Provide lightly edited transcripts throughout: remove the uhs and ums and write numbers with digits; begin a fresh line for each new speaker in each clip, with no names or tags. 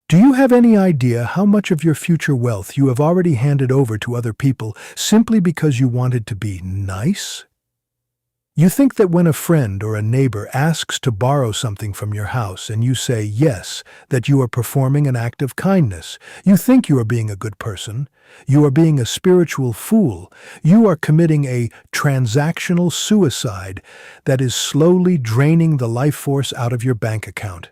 Do you have any idea how much of your future wealth you have already handed over to other people simply because you wanted to be nice? You think that when a friend or a neighbor asks to borrow something from your house and you say yes, that you are performing an act of kindness. You think you are being a good person. You are being a spiritual fool. You are committing a transactional suicide that is slowly draining the life force out of your bank account.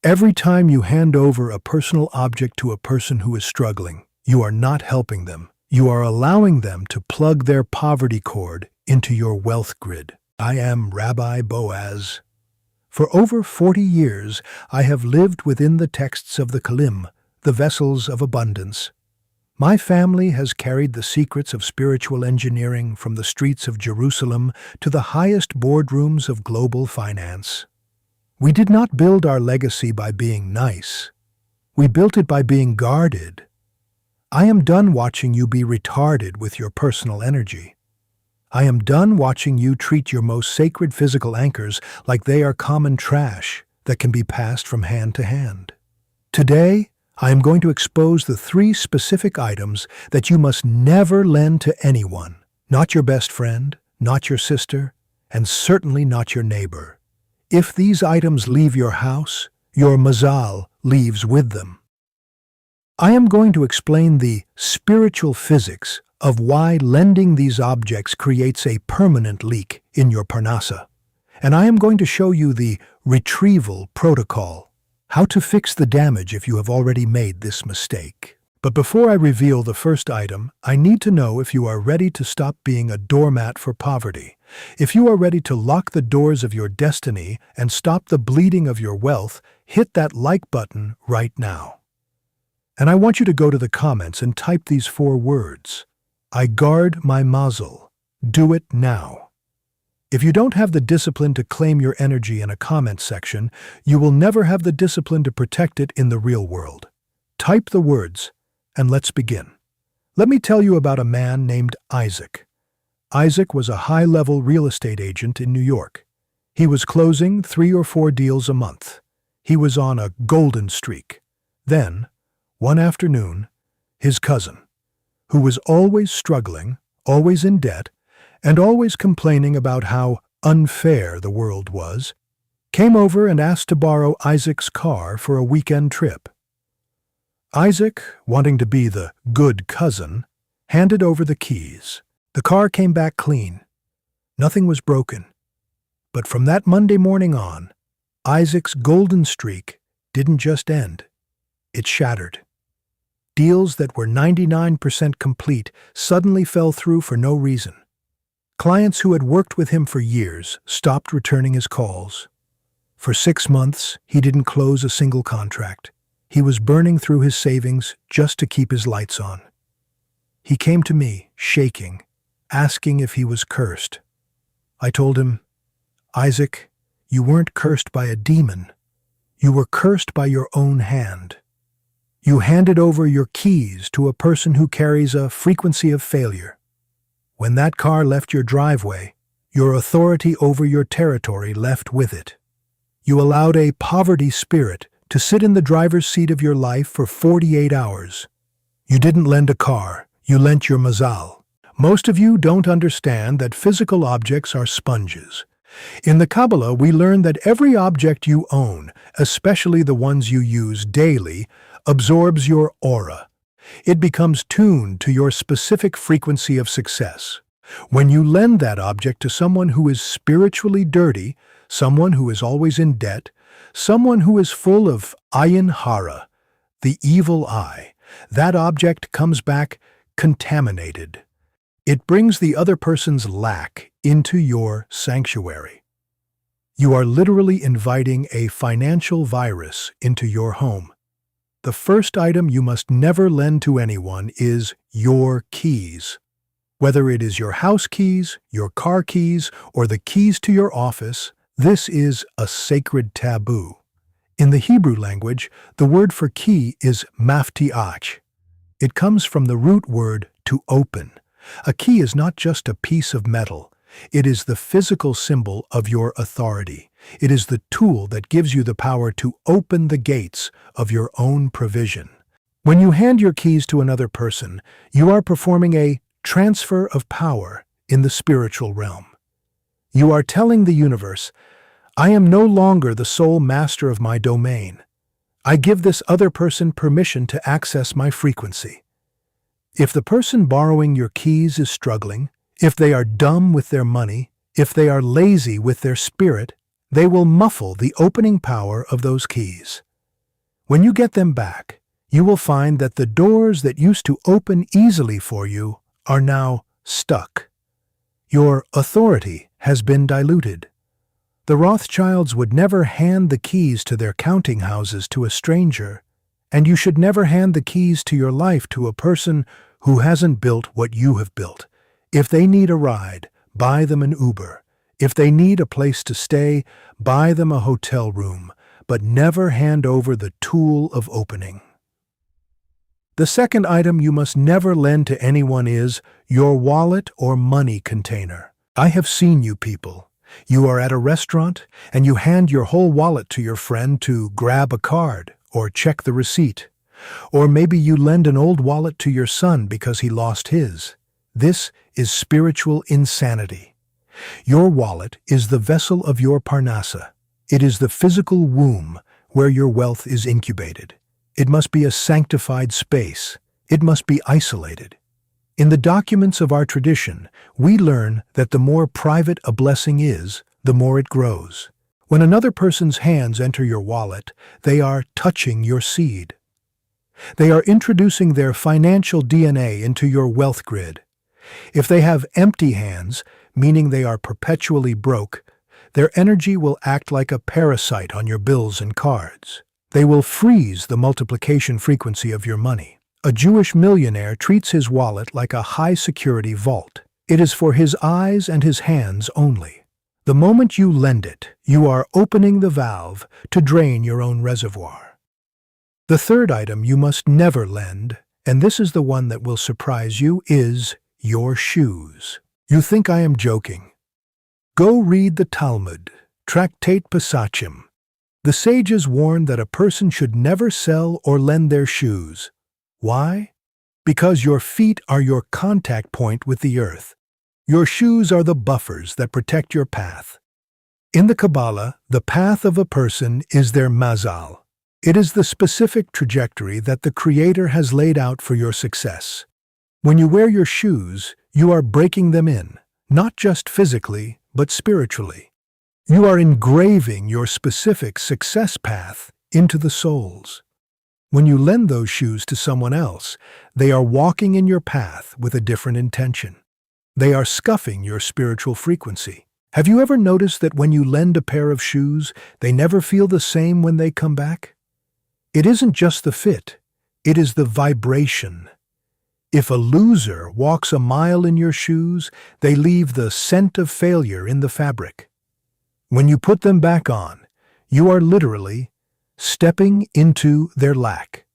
Every time you hand over a personal object to a person who is struggling, you are not helping them. You are allowing them to plug their poverty cord into your wealth grid. I am Rabbi Boaz. For over 40 years, I have lived within the texts of the Kalim, the vessels of abundance. My family has carried the secrets of spiritual engineering from the streets of Jerusalem to the highest boardrooms of global finance. We did not build our legacy by being nice. We built it by being guarded. I am done watching you be retarded with your personal energy. I am done watching you treat your most sacred physical anchors like they are common trash that can be passed from hand to hand. Today, I am going to expose the 3 specific items that you must never lend to anyone, not your best friend, not your sister, and certainly not your neighbor. If these items leave your house, your Mazal leaves with them. I am going to explain the spiritual physics of why lending these objects creates a permanent leak in your parnasa. And I am going to show you the retrieval protocol, how to fix the damage if you have already made this mistake. But before I reveal the first item, I need to know if you are ready to stop being a doormat for poverty. If you are ready to lock the doors of your destiny and stop the bleeding of your wealth, hit that like button right now. And I want you to go to the comments and type these 4 words. I guard my Mazal. Do it now. If you don't have the discipline to claim your energy in a comment section, you will never have the discipline to protect it in the real world. Type the words, and let's begin. Let me tell you about a man named Isaac. Isaac was a high-level real estate agent in New York. He was closing 3 or 4 deals a month. He was on a golden streak. Then, one afternoon, his cousin, who was always struggling, always in debt, and always complaining about how unfair the world was, came over and asked to borrow Isaac's car for a weekend trip. Isaac, wanting to be the good cousin, handed over the keys. The car came back clean. Nothing was broken. But from that Monday morning on, Isaac's golden streak didn't just end. It shattered. Deals that were 99% complete suddenly fell through for no reason. Clients who had worked with him for years stopped returning his calls. For 6 months, he didn't close a single contract. He was burning through his savings just to keep his lights on. He came to me, shaking, asking if he was cursed. I told him, Isaac, you weren't cursed by a demon. You were cursed by your own hand. You handed over your keys to a person who carries a frequency of failure. When that car left your driveway, your authority over your territory left with it. You allowed a poverty spirit to sit in the driver's seat of your life for 48 hours. You didn't lend a car, you lent your Mazal. Most of you don't understand that physical objects are sponges. In the Kabbalah, we learn that every object you own, especially the ones you use daily, absorbs your aura. It becomes tuned to your specific frequency of success. When you lend that object to someone who is spiritually dirty, someone who is always in debt, someone who is full of ayin hara, the evil eye, that object comes back contaminated. It brings the other person's lack into your sanctuary. You are literally inviting a financial virus into your home. The first item you must never lend to anyone is your keys. Whether it is your house keys, your car keys, or the keys to your office, this is a sacred taboo. In the Hebrew language, the word for key is maftiach. It comes from the root word to open. A key is not just a piece of metal. It is the physical symbol of your authority. It is the tool that gives you the power to open the gates of your own provision. When you hand your keys to another person, you are performing a transfer of power in the spiritual realm. You are telling the universe, I am no longer the sole master of my domain. I give this other person permission to access my frequency. If the person borrowing your keys is struggling, if they are dumb with their money, if they are lazy with their spirit, they will muffle the opening power of those keys. When you get them back, you will find that the doors that used to open easily for you are now stuck. Your authority has been diluted. The Rothschilds would never hand the keys to their counting houses to a stranger, and you should never hand the keys to your life to a person who hasn't built what you have built. If they need a ride, buy them an Uber. If they need a place to stay, buy them a hotel room, but never hand over the tool of opening. The second item you must never lend to anyone is your wallet or money container. I have seen you people. You are at a restaurant and you hand your whole wallet to your friend to grab a card or check the receipt. Or maybe you lend an old wallet to your son because he lost his. This is spiritual insanity. Your wallet is the vessel of your parnasa. It is the physical womb where your wealth is incubated. It must be a sanctified space. It must be isolated. In the documents of our tradition, we learn that the more private a blessing is, the more it grows. When another person's hands enter your wallet, they are touching your seed. They are introducing their financial DNA into your wealth grid. If they have empty hands, meaning they are perpetually broke, their energy will act like a parasite on your bills and cards. They will freeze the multiplication frequency of your money. A Jewish millionaire treats his wallet like a high-security vault. It is for his eyes and his hands only. The moment you lend it, you are opening the valve to drain your own reservoir. The third item you must never lend, and this is the one that will surprise you, is your shoes. You think I am joking? Go read the Talmud, Tractate Pesachim. The sages warn that a person should never sell or lend their shoes. Why? Because your feet are your contact point with the earth. Your shoes are the buffers that protect your path. In the Kabbalah, the path of a person is their Mazal. It is the specific trajectory that the Creator has laid out for your success. When you wear your shoes, you are breaking them in, not just physically, but spiritually. You are engraving your specific success path into the soles. When you lend those shoes to someone else, they are walking in your path with a different intention. They are scuffing your spiritual frequency. Have you ever noticed that when you lend a pair of shoes, they never feel the same when they come back? It isn't just the fit, it is the vibration. If a loser walks a mile in your shoes, they leave the scent of failure in the fabric. When you put them back on, you are literally stepping into their lack.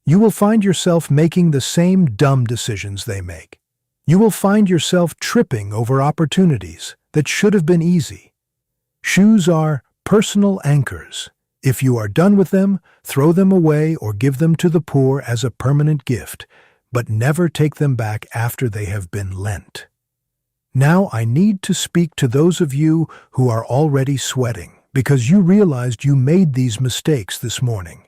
You will find yourself making the same dumb decisions they make. You will find yourself tripping over opportunities that should have been easy. Shoes are personal anchors. If you are done with them, throw them away or give them to the poor as a permanent gift, but never take them back after they have been lent. Now I need to speak to those of you who are already sweating because you realized you made these mistakes this morning.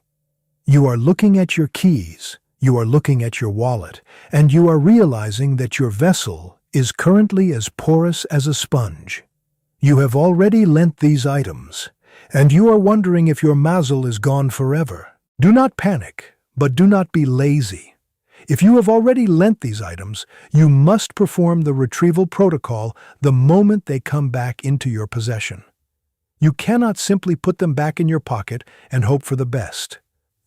You are looking at your keys, you are looking at your wallet, and you are realizing that your vessel is currently as porous as a sponge. You have already lent these items, and you are wondering if your Mazal is gone forever. Do not panic, but do not be lazy. If you have already lent these items, you must perform the retrieval protocol the moment they come back into your possession. You cannot simply put them back in your pocket and hope for the best.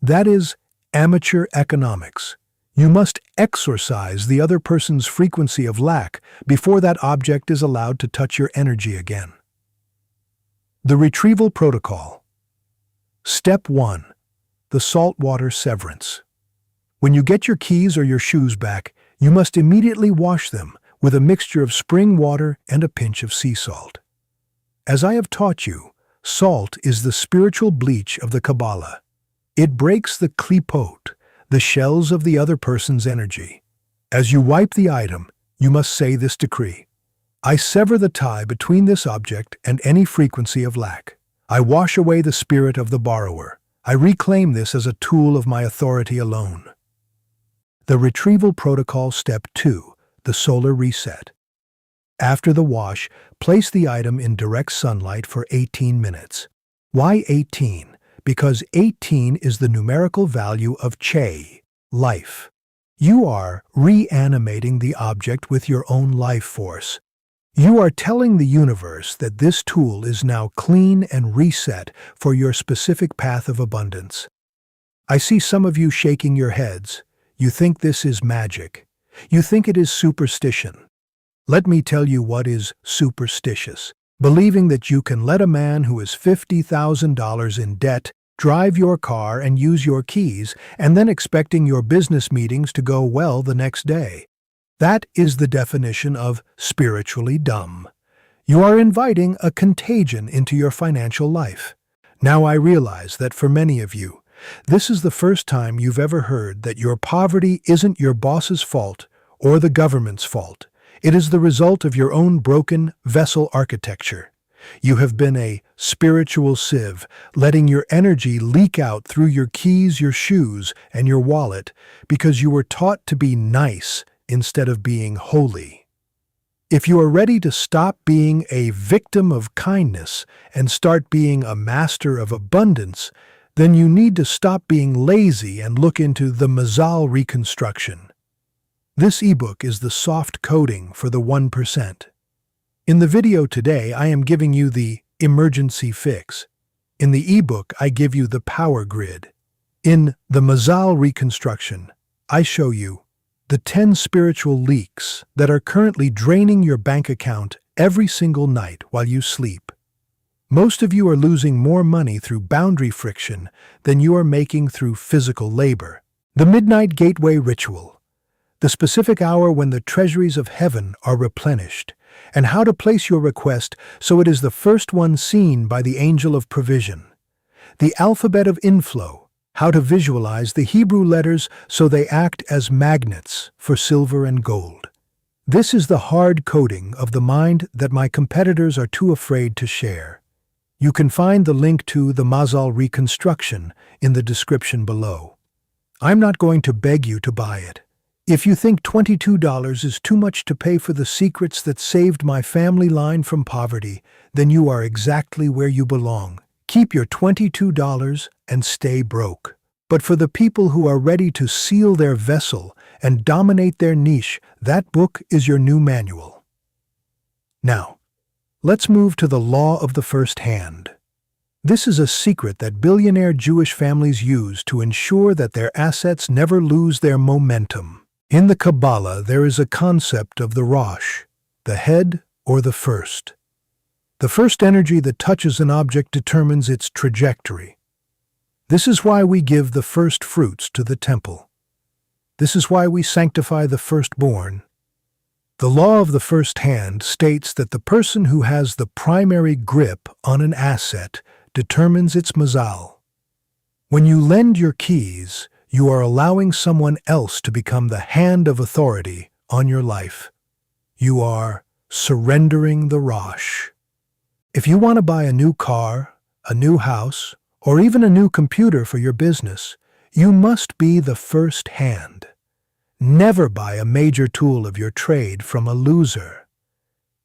That is amateur economics. You must exorcise the other person's frequency of lack before that object is allowed to touch your energy again. The retrieval protocol. Step 1. The saltwater severance. When you get your keys or your shoes back, you must immediately wash them with a mixture of spring water and a pinch of sea salt. As I have taught you, Salt is the spiritual bleach of the Kabbalah. It breaks the klipot, the shells of the other person's energy. As you wipe the item, you must say this decree: I sever the tie between this object and any frequency of lack. I wash away the spirit of the borrower. I reclaim this as a tool of my authority alone. The Retrieval Protocol Step 2, the Solar Reset. After the wash, place the item in direct sunlight for 18 minutes. Why 18? Because 18 is the numerical value of Che, life. You are reanimating the object with your own life force. You are telling the universe that this tool is now clean and reset for your specific path of abundance. I see some of you shaking your heads. You think this is magic. You think it is superstition. Let me tell you what is superstitious. Believing that you can let a man who is $50,000 in debt drive your car and use your keys, and then expecting your business meetings to go well the next day. That is the definition of spiritually dumb. You are inviting a contagion into your financial life. Now I realize that for many of you, this is the first time you've ever heard that your poverty isn't your boss's fault or the government's fault. It is the result of your own broken vessel architecture. You have been a spiritual sieve, letting your energy leak out through your keys, your shoes, and your wallet because you were taught to be nice instead of being holy. If you are ready to stop being a victim of kindness and start being a master of abundance, then you need to stop being lazy and look into the Mazal reconstruction. This ebook is the soft coding for the 1%. In the video today, I am giving you the emergency fix. In the ebook, I give you the power grid. In the Mazal reconstruction, I show you the 10 spiritual leaks that are currently draining your bank account every single night while you sleep. Most of you are losing more money through boundary friction than you are making through physical labor. The Midnight Gateway Ritual, the specific hour when the treasuries of heaven are replenished, and how to place your request so it is the first one seen by the angel of provision. The alphabet of inflow, how to visualize the Hebrew letters so they act as magnets for silver and gold. This is the hard coding of the mind that my competitors are too afraid to share. You can find the link to the Mazal reconstruction in the description below. I'm not going to beg you to buy it. If you think $22 is too much to pay for the secrets that saved my family line from poverty, then you are exactly where you belong. Keep your $22 and stay broke. But for the people who are ready to seal their vessel and dominate their niche, that book is your new manual. Now, let's move to the law of the first hand. This is a secret that billionaire Jewish families use to ensure that their assets never lose their momentum. In the Kabbalah, there is a concept of the Rosh, the head or the first. The first energy that touches an object determines its trajectory. This is why we give the first fruits to the temple. This is why we sanctify the firstborn. The law of the first hand states that the person who has the primary grip on an asset determines its mazal. When you lend your keys, you are allowing someone else to become the hand of authority on your life. You are surrendering the Rosh. If you want to buy a new car, a new house, or even a new computer for your business, you must be the first hand. Never buy a major tool of your trade from a loser.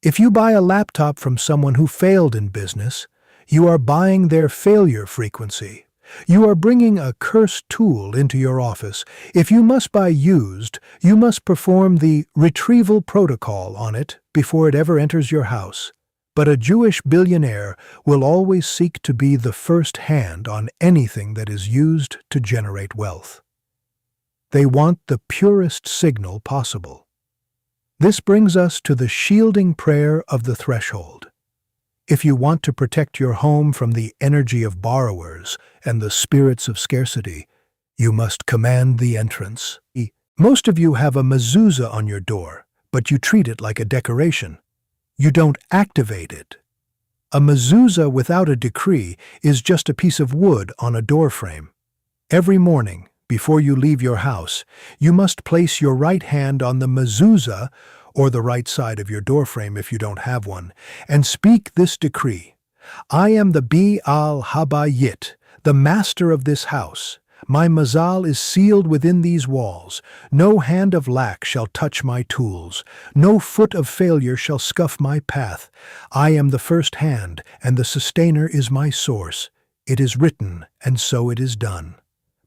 If you buy a laptop from someone who failed in business, you are buying their failure frequency. You are bringing a cursed tool into your office. If you must buy used, you must perform the retrieval protocol on it before it ever enters your house. But a Jewish billionaire will always seek to be the first hand on anything that is used to generate wealth. They want the purest signal possible. This brings us to the shielding prayer of the threshold. If you want to protect your home from the energy of borrowers and the spirits of scarcity, you must command the entrance. Most of you have a mezuzah on your door, but you treat it like a decoration. You don't activate it. A mezuzah without a decree is just a piece of wood on a doorframe. Every morning, before you leave your house, you must place your right hand on the mezuzah, or the right side of your doorframe if you don't have one, and speak this decree. I am the Bi-al Habayit, the master of this house. My Mazal is sealed within these walls. No hand of lack shall touch my tools. No foot of failure shall scuff my path. I am the first hand, and the sustainer is my source. It is written, and so it is done.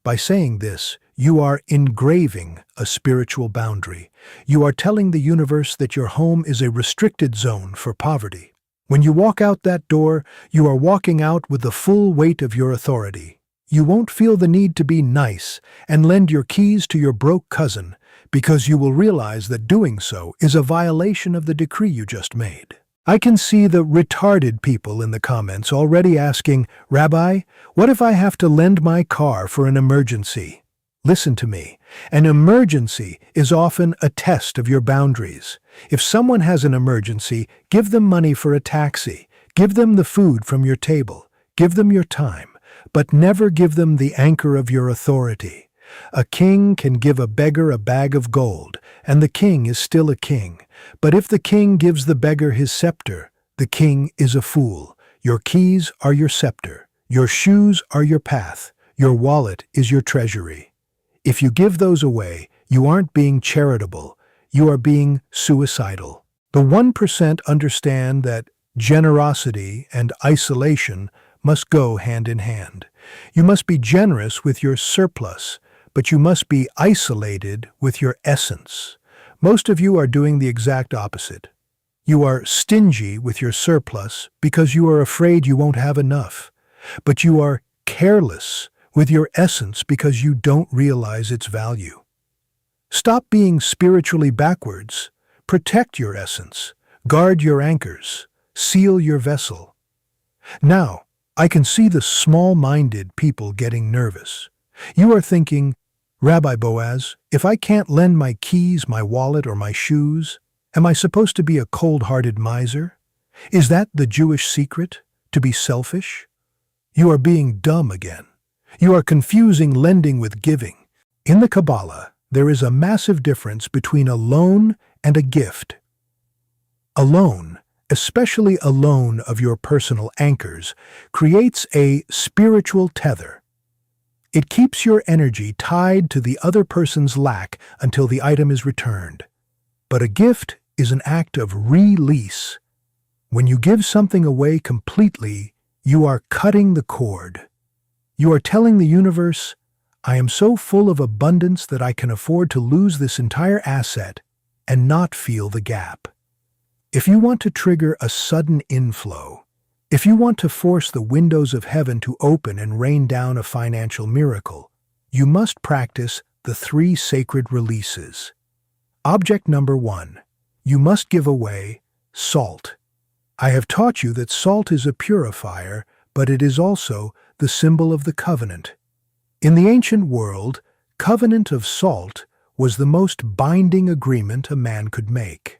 By saying this, you are engraving a spiritual boundary. You are telling the universe that your home is a restricted zone for poverty. When you walk out that door, you are walking out with the full weight of your authority. You won't feel the need to be nice and lend your keys to your broke cousin, because you will realize that doing so is a violation of the decree you just made. I can see the retarded people in the comments already asking, Rabbi, what if I have to lend my car for an emergency? Listen to me. An emergency is often a test of your boundaries. If someone has an emergency, give them money for a taxi. Give them the food from your table. Give them your time. But never give them the anchor of your authority. A king can give a beggar a bag of gold, and the king is still a king. But if the king gives the beggar his scepter, the king is a fool. Your keys are your scepter. Your shoes are your path. Your wallet is your treasury. If you give those away, you aren't being charitable. You are being suicidal. The 1% understand that generosity and isolation must go hand in hand. You must be generous with your surplus, but you must be isolated with your essence. Most of you are doing the exact opposite. You are stingy with your surplus because you are afraid you won't have enough, but you are careless with your essence because you don't realize its value. Stop being spiritually backwards. Protect your essence. Guard your anchors. Seal your vessel. Now, I can see the small-minded people getting nervous. You are thinking, Rabbi Boaz, if I can't lend my keys, my wallet, or my shoes, am I supposed to be a cold-hearted miser? Is that the Jewish secret, to be selfish? You are being dumb again. You are confusing lending with giving. In the Kabbalah, there is a massive difference between a loan and a gift. A loan, especially a loan of your personal anchors, creates a spiritual tether. It keeps your energy tied to the other person's lack until the item is returned. But a gift is an act of release. When you give something away completely, you are cutting the cord. You are telling the universe, I am so full of abundance that I can afford to lose this entire asset and not feel the gap. If you want to trigger a sudden inflow, if you want to force the windows of heaven to open and rain down a financial miracle, you must practice the 3 sacred releases. Object number 1. You must give away salt. I have taught you that salt is a purifier, but it is also the symbol of the covenant. In the ancient world, covenant of salt was the most binding agreement a man could make.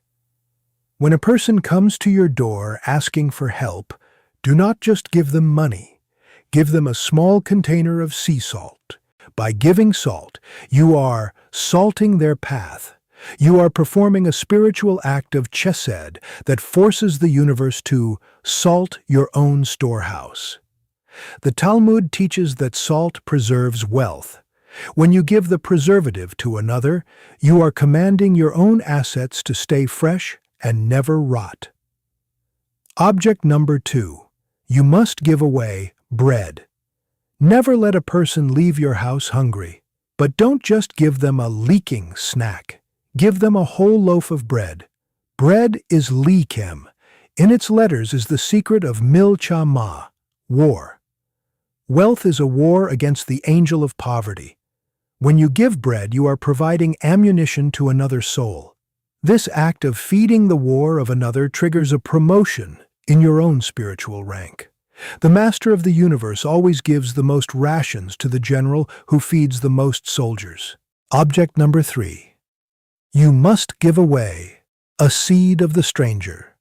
When a person comes to your door asking for help, do not just give them money. Give them a small container of sea salt. By giving salt, you are salting their path. You are performing a spiritual act of chesed that forces the universe to salt your own storehouse. The Talmud teaches that salt preserves wealth. When you give the preservative to another, you are commanding your own assets to stay fresh and never rot. Object number 2. You must give away bread. Never let a person leave your house hungry, but don't just give them a leaking snack. Give them a whole loaf of bread. Bread is lechem. In its letters is the secret of milchama, war. Wealth is a war against the angel of poverty. When you give bread, you are providing ammunition to another soul. This act of feeding the war of another triggers a promotion in your own spiritual rank. The master of the universe always gives the most rations to the general who feeds the most soldiers. Object number 3. You must give away a seed of the stranger.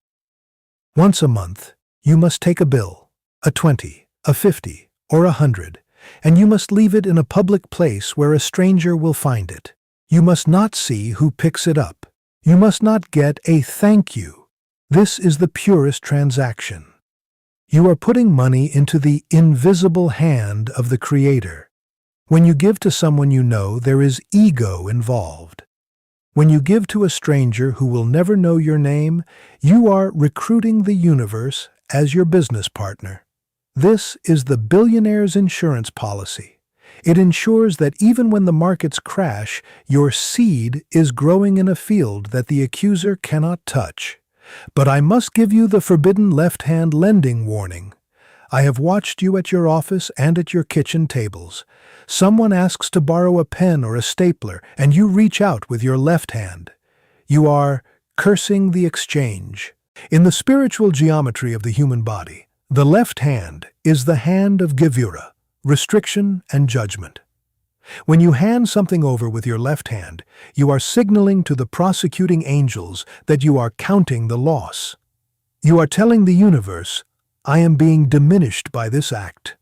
Once a month, You must take a bill, a 20, a 50, or a 100, and you must leave it in a public place where a stranger will find it. You must not see who picks it up. You must not get a thank you. This is the purest transaction. You are putting money into the invisible hand of the Creator. When you give to someone you know, there is ego involved. When you give to a stranger who will never know your name, you are recruiting the universe as your business partner. This is the billionaire's insurance policy. It ensures that even when the markets crash, your seed is growing in a field that the accuser cannot touch. But I must give you the forbidden left-hand lending warning. I have watched you at your office and at your kitchen tables. Someone asks to borrow a pen or a stapler, and you reach out with your left hand. You are cursing the exchange. In the spiritual geometry of the human body, the left hand is the hand of gevura, restriction and judgment. When you hand something over with your left hand, you are signaling to the prosecuting angels that you are counting the loss. You are telling the universe, I am being diminished by this act.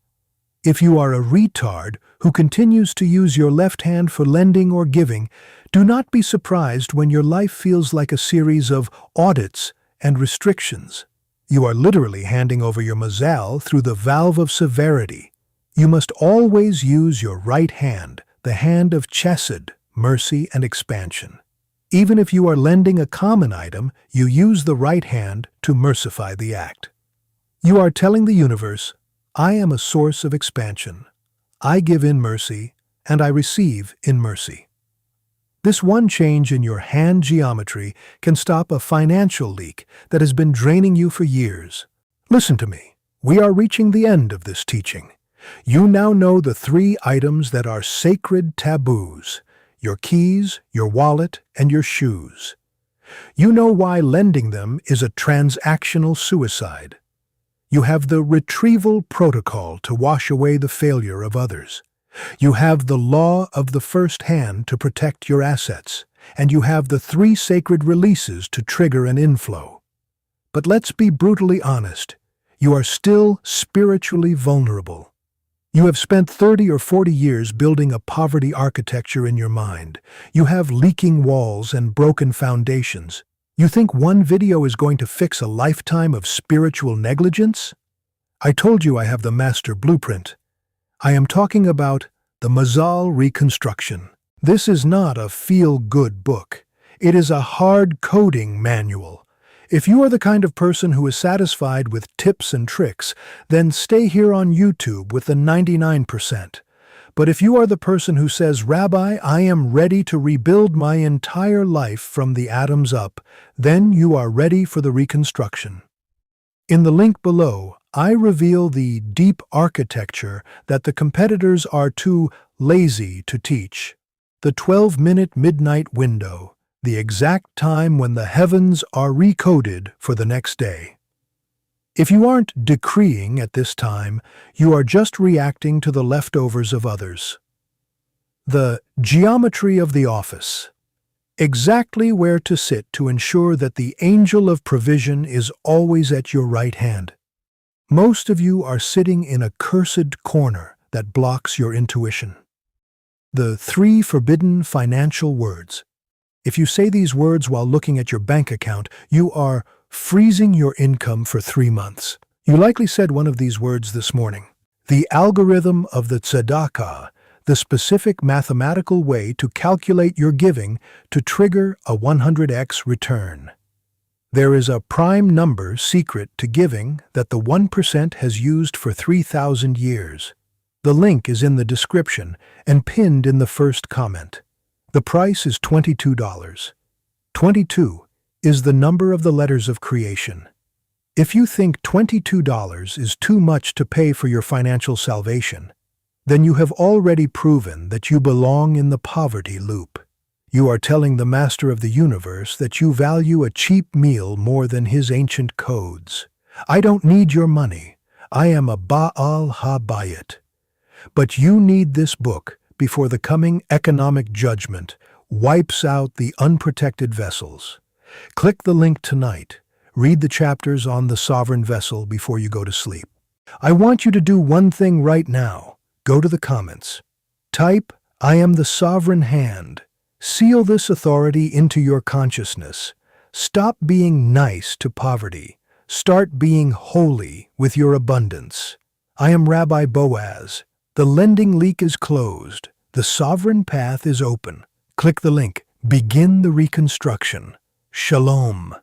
If you are a retard who continues to use your left hand for lending or giving, do not be surprised when your life feels like a series of audits and restrictions. You are literally handing over your Mazal through the valve of severity. You must always use your right hand, the hand of chesed, mercy and expansion. Even if you are lending a common item, you use the right hand to mercify the act. You are telling the universe, I am a source of expansion. I give in mercy, and I receive in mercy. This one change in your hand geometry can stop a financial leak that has been draining you for years. Listen to me. We are reaching the end of this teaching. You now know the 3 items that are sacred taboos: your keys, your wallet, and your shoes. You know why lending them is a transactional suicide. You have the retrieval protocol to wash away the failure of others. You have the law of the first hand to protect your assets, and you have the 3 sacred releases to trigger an inflow. But let's be brutally honest. You are still spiritually vulnerable. You have spent 30 or 40 years building a poverty architecture in your mind. You have leaking walls and broken foundations. You think one video is going to fix a lifetime of spiritual negligence? I told you I have the master blueprint. I am talking about the Mazal reconstruction. This is not a feel-good book. It is a hard-coding manual. If you are the kind of person who is satisfied with tips and tricks, then stay here on YouTube with the 99%. But if you are the person who says, Rabbi, I am ready to rebuild my entire life from the atoms up, then you are ready for the reconstruction. In the link below, I reveal the deep architecture that the competitors are too lazy to teach. The 12-minute midnight window, the exact time when the heavens are recoded for the next day. If you aren't decreeing at this time, you are just reacting to the leftovers of others. The geometry of the office. Exactly where to sit to ensure that the angel of provision is always at your right hand. Most of you are sitting in a cursed corner that blocks your intuition. The 3 forbidden financial words. If you say these words while looking at your bank account, you are freezing your income for 3 months. You likely said one of these words this morning. The algorithm of the tzedakah, the specific mathematical way to calculate your giving to trigger a 100x return. There is a prime number secret to giving that the 1% has used for 3,000 years. The link is in the description and pinned in the first comment. The price is $22. 22 is the number of the letters of creation. If you think $22 is too much to pay for your financial salvation, then you have already proven that you belong in the poverty loop. You are telling the master of the universe that you value a cheap meal more than his ancient codes. I don't need your money. I am a Baal HaBayit. But you need this book before the coming economic judgment wipes out the unprotected vessels. Click the link tonight. Read the chapters on the sovereign vessel before you go to sleep. I want you to do one thing right now. Go to the comments. Type, "I am the sovereign hand." Seal this authority into your consciousness. Stop being nice to poverty. Start being holy with your abundance. I am Rabbi Boaz. The lending leak is closed. The sovereign path is open. Click the link. Begin the reconstruction. Shalom.